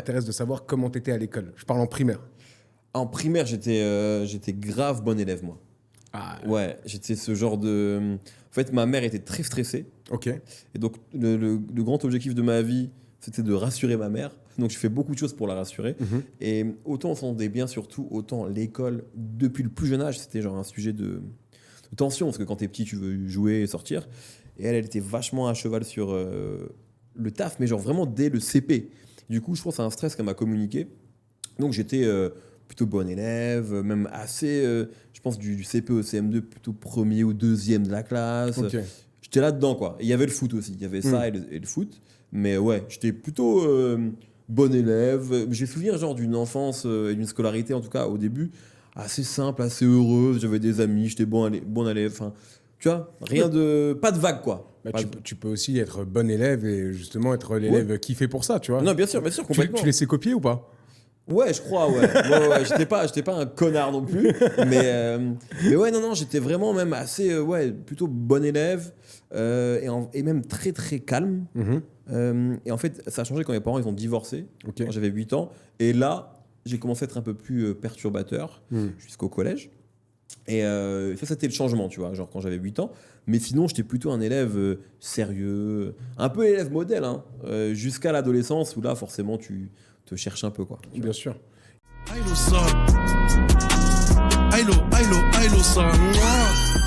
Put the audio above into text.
m'intéresse de savoir comment tu étais à l'école. Je parle en primaire. En primaire, j'étais grave bon élève, moi. Ah, Ouais, j'étais ce genre de... En fait, ma mère était très stressée. ok. Et donc, le grand objectif de ma vie, c'était de rassurer ma mère. Donc, je fais beaucoup de choses pour la rassurer. Et autant on s'entendait bien, surtout, autant l'école, depuis le plus jeune âge, c'était genre un sujet de tension. Parce que quand t'es petit, tu veux jouer et sortir. Et elle était vachement à cheval sur le taf, mais genre vraiment dès le CP. Du coup, je pense que c'est un stress qu'elle m'a communiqué. Donc, j'étais plutôt bon élève, même assez, je pense, du CP au CM2, plutôt premier ou deuxième de la classe. Ok. J'étais là-dedans, quoi. Et il y avait le foot aussi. Il y avait ça et le foot. Mais ouais, j'étais plutôt bon élève. J'ai souvenir genre d'une enfance et d'une scolarité, en tout cas au début, assez simple, assez heureuse. J'avais des amis, j'étais bon élève. Enfin, tu vois, rien de... Pas de vague, quoi. Bah, Pas tu peux aussi être bon élève et justement être l'élève qui fait pour ça, tu vois. Non, bien sûr, complètement. Tu laissais copier ou pas? Ouais, je crois, ouais. Ouais. J'étais pas un connard non plus. Mais ouais, non, j'étais vraiment même assez, plutôt bon élève et même très, très calme. Et en fait, ça a changé quand mes parents ils ont divorcé. Ok. Quand j'avais 8 ans. Et là, j'ai commencé à être un peu plus perturbateur jusqu'au collège. Et ça, c'était le changement, tu vois, genre quand j'avais 8 ans. Mais sinon, j'étais plutôt un élève sérieux, un peu élève modèle, hein, jusqu'à l'adolescence où là, forcément, tu te cherches un peu, quoi. Bien sûr. Ailo son. Ailo son.